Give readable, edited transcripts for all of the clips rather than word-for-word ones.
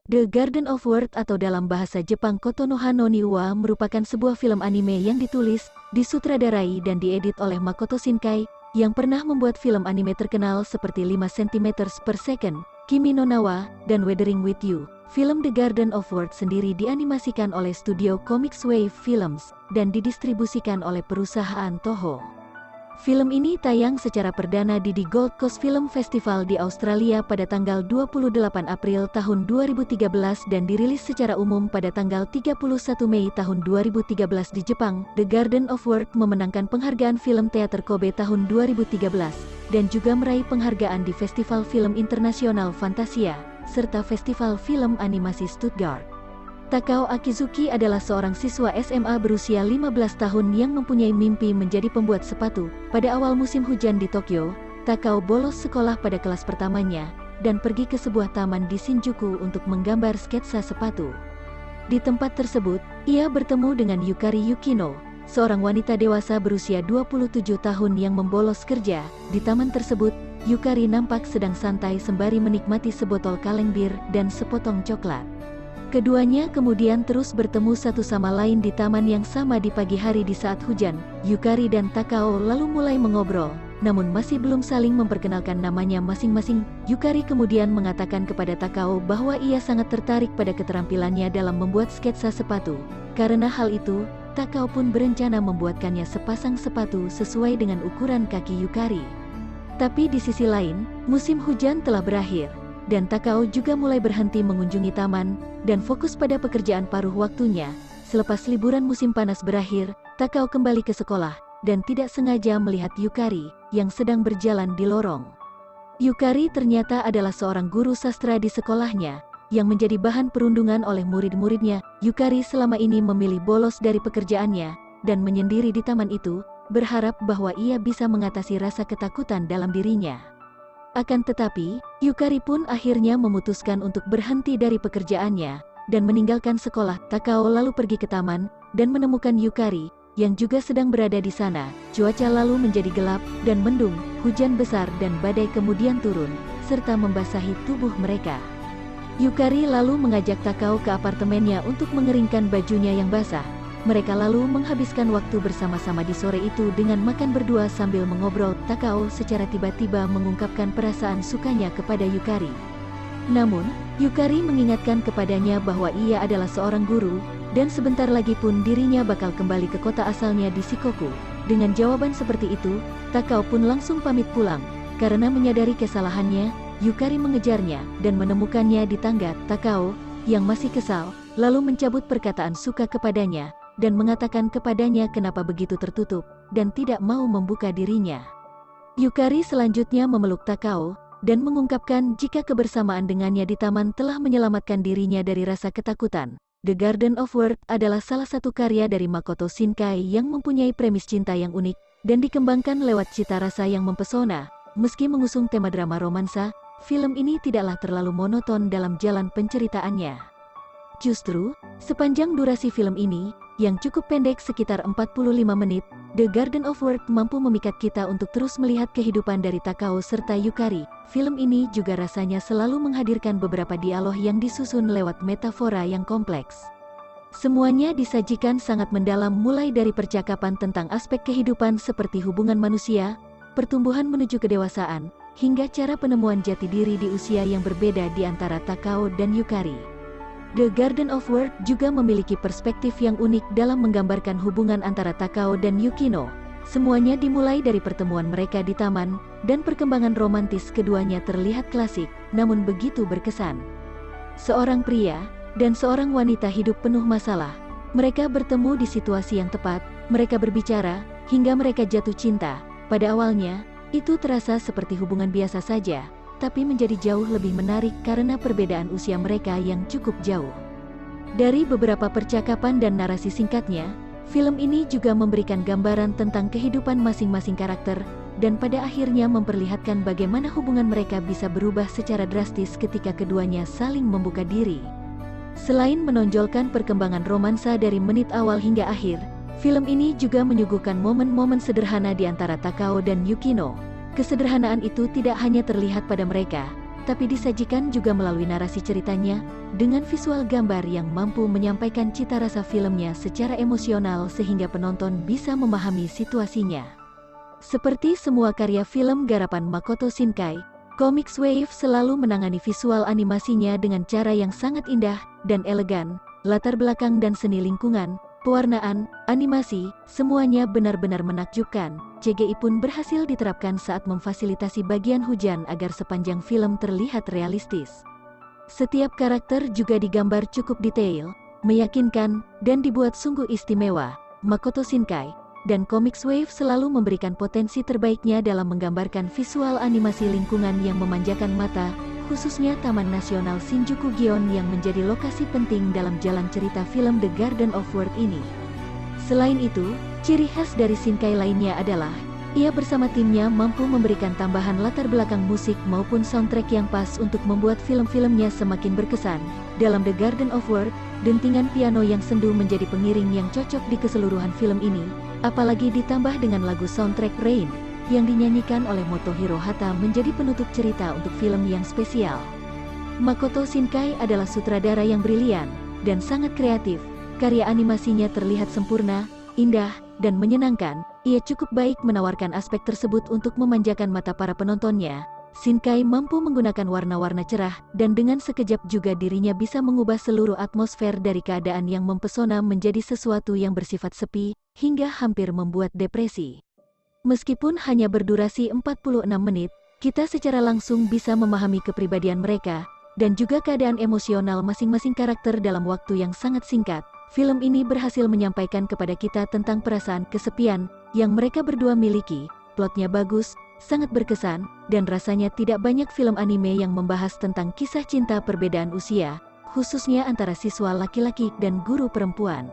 The Garden of Words atau dalam bahasa Jepang Kotonoha no Niwa merupakan sebuah film anime yang ditulis, disutradarai dan diedit oleh Makoto Shinkai, yang pernah membuat film anime terkenal seperti 5 cm per second, Kimi no Na wa, dan Weathering with You. Film The Garden of Words sendiri dianimasikan oleh studio Comics Wave Films, dan didistribusikan oleh perusahaan Toho. Film ini tayang secara perdana di Gold Coast Film Festival di Australia pada tanggal 28 April tahun 2013 dan dirilis secara umum pada tanggal 31 Mei tahun 2013 di Jepang. The Garden of Words memenangkan penghargaan film teater Kobe tahun 2013 dan juga meraih penghargaan di Festival Film Internasional Fantasia serta Festival Film Animasi Stuttgart. Takao Akizuki adalah seorang siswa SMA berusia 15 tahun yang mempunyai mimpi menjadi pembuat sepatu. Pada awal musim hujan di Tokyo, Takao bolos sekolah pada kelas pertamanya, dan pergi ke sebuah taman di Shinjuku untuk menggambar sketsa sepatu. Di tempat tersebut, ia bertemu dengan Yukari Yukino, seorang wanita dewasa berusia 27 tahun yang membolos kerja. Di taman tersebut, Yukari nampak sedang santai sembari menikmati sebotol kaleng bir dan sepotong coklat. Keduanya kemudian terus bertemu satu sama lain di taman yang sama di pagi hari di saat hujan. Yukari dan Takao lalu mulai mengobrol, namun masih belum saling memperkenalkan namanya masing-masing. Yukari kemudian mengatakan kepada Takao bahwa ia sangat tertarik pada keterampilannya dalam membuat sketsa sepatu. Karena hal itu, Takao pun berencana membuatkannya sepasang sepatu sesuai dengan ukuran kaki Yukari. Tapi di sisi lain, musim hujan telah berakhir, dan Takao juga mulai berhenti mengunjungi taman, dan fokus pada pekerjaan paruh waktunya. Selepas liburan musim panas berakhir, Takao kembali ke sekolah, dan tidak sengaja melihat Yukari, yang sedang berjalan di lorong. Yukari ternyata adalah seorang guru sastra di sekolahnya, yang menjadi bahan perundungan oleh murid-muridnya. Yukari selama ini memilih bolos dari pekerjaannya, dan menyendiri di taman itu, berharap bahwa ia bisa mengatasi rasa ketakutan dalam dirinya. Akan tetapi, Yukari pun akhirnya memutuskan untuk berhenti dari pekerjaannya, dan meninggalkan sekolah. Takao lalu pergi ke taman, dan menemukan Yukari, yang juga sedang berada di sana. Cuaca lalu menjadi gelap, dan mendung, hujan besar dan badai kemudian turun, serta membasahi tubuh mereka. Yukari lalu mengajak Takao ke apartemennya untuk mengeringkan bajunya yang basah. Mereka lalu menghabiskan waktu bersama-sama di sore itu dengan makan berdua sambil mengobrol. Takao secara tiba-tiba mengungkapkan perasaan sukanya kepada Yukari. Namun, Yukari mengingatkan kepadanya bahwa ia adalah seorang guru, dan sebentar lagi pun dirinya bakal kembali ke kota asalnya di Shikoku. Dengan jawaban seperti itu, Takao pun langsung pamit pulang. Karena menyadari kesalahannya, Yukari mengejarnya dan menemukannya di tangga. Takao, yang masih kesal, lalu mencabut perkataan suka kepadanya, dan mengatakan kepadanya kenapa begitu tertutup, dan tidak mau membuka dirinya. Yukari selanjutnya memeluk Takao, dan mengungkapkan jika kebersamaan dengannya di taman telah menyelamatkan dirinya dari rasa ketakutan. The Garden of Words adalah salah satu karya dari Makoto Shinkai yang mempunyai premis cinta yang unik, dan dikembangkan lewat cita rasa yang mempesona. Meski mengusung tema drama romansa, film ini tidaklah terlalu monoton dalam jalan penceritaannya. Justru, sepanjang durasi film ini, yang cukup pendek sekitar 45 menit, The Garden of Words mampu memikat kita untuk terus melihat kehidupan dari Takao serta Yukari. Film ini juga rasanya selalu menghadirkan beberapa dialog yang disusun lewat metafora yang kompleks. Semuanya disajikan sangat mendalam, mulai dari percakapan tentang aspek kehidupan seperti hubungan manusia, pertumbuhan menuju kedewasaan, hingga cara penemuan jati diri di usia yang berbeda di antara Takao dan Yukari. The Garden of Words juga memiliki perspektif yang unik dalam menggambarkan hubungan antara Takao dan Yukino. Semuanya dimulai dari pertemuan mereka di taman, dan perkembangan romantis keduanya terlihat klasik, namun begitu berkesan. Seorang pria dan seorang wanita hidup penuh masalah. Mereka bertemu di situasi yang tepat, mereka berbicara, hingga mereka jatuh cinta. Pada awalnya, itu terasa seperti hubungan biasa saja, tapi menjadi jauh lebih menarik karena perbedaan usia mereka yang cukup jauh. Dari beberapa percakapan dan narasi singkatnya, film ini juga memberikan gambaran tentang kehidupan masing-masing karakter, dan pada akhirnya memperlihatkan bagaimana hubungan mereka bisa berubah secara drastis ketika keduanya saling membuka diri. Selain menonjolkan perkembangan romansa dari menit awal hingga akhir, film ini juga menyuguhkan momen-momen sederhana di antara Takao dan Yukino. Kesederhanaan itu tidak hanya terlihat pada mereka, tapi disajikan juga melalui narasi ceritanya, dengan visual gambar yang mampu menyampaikan cita rasa filmnya secara emosional sehingga penonton bisa memahami situasinya. Seperti semua karya film garapan Makoto Shinkai, Comics Wave selalu menangani visual animasinya dengan cara yang sangat indah dan elegan, latar belakang dan seni lingkungan, pewarnaan, animasi, semuanya benar-benar menakjubkan. CGI pun berhasil diterapkan saat memfasilitasi bagian hujan agar sepanjang film terlihat realistis. Setiap karakter juga digambar cukup detail, meyakinkan, dan dibuat sungguh istimewa. Makoto Shinkai dan Comics Wave selalu memberikan potensi terbaiknya dalam menggambarkan visual animasi lingkungan yang memanjakan mata, khususnya Taman Nasional Shinjuku Gion yang menjadi lokasi penting dalam jalan cerita film The Garden of Words ini. Selain itu, ciri khas dari Shinkai lainnya adalah, ia bersama timnya mampu memberikan tambahan latar belakang musik maupun soundtrack yang pas untuk membuat film-filmnya semakin berkesan. Dalam The Garden of Words, dentingan piano yang sendu menjadi pengiring yang cocok di keseluruhan film ini, apalagi ditambah dengan lagu soundtrack Rain, yang dinyanyikan oleh Motohiro Hata menjadi penutup cerita untuk film yang spesial. Makoto Shinkai adalah sutradara yang brilian dan sangat kreatif. Karya animasinya terlihat sempurna, indah, dan menyenangkan. Ia cukup baik menawarkan aspek tersebut untuk memanjakan mata para penontonnya. Shinkai mampu menggunakan warna-warna cerah, dan dengan sekejap juga dirinya bisa mengubah seluruh atmosfer dari keadaan yang mempesona menjadi sesuatu yang bersifat sepi, hingga hampir membuat depresi. Meskipun hanya berdurasi 46 menit, kita secara langsung bisa memahami kepribadian mereka, dan juga keadaan emosional masing-masing karakter dalam waktu yang sangat singkat. Film ini berhasil menyampaikan kepada kita tentang perasaan kesepian yang mereka berdua miliki. Plotnya bagus, sangat berkesan, dan rasanya tidak banyak film anime yang membahas tentang kisah cinta perbedaan usia, khususnya antara siswa laki-laki dan guru perempuan.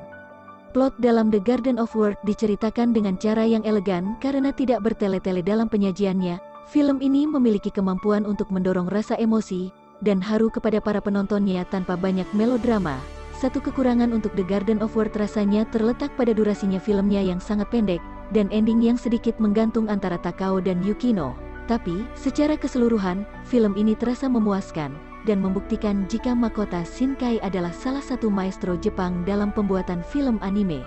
Plot dalam The Garden of Words diceritakan dengan cara yang elegan karena tidak bertele-tele dalam penyajiannya. Film ini memiliki kemampuan untuk mendorong rasa emosi dan haru kepada para penontonnya tanpa banyak melodrama. Satu kekurangan untuk The Garden of Words rasanya terletak pada durasinya filmnya yang sangat pendek, dan ending yang sedikit menggantung antara Takao dan Yukino. Tapi, secara keseluruhan, film ini terasa memuaskan, dan membuktikan jika Makoto Shinkai adalah salah satu maestro Jepang dalam pembuatan film anime.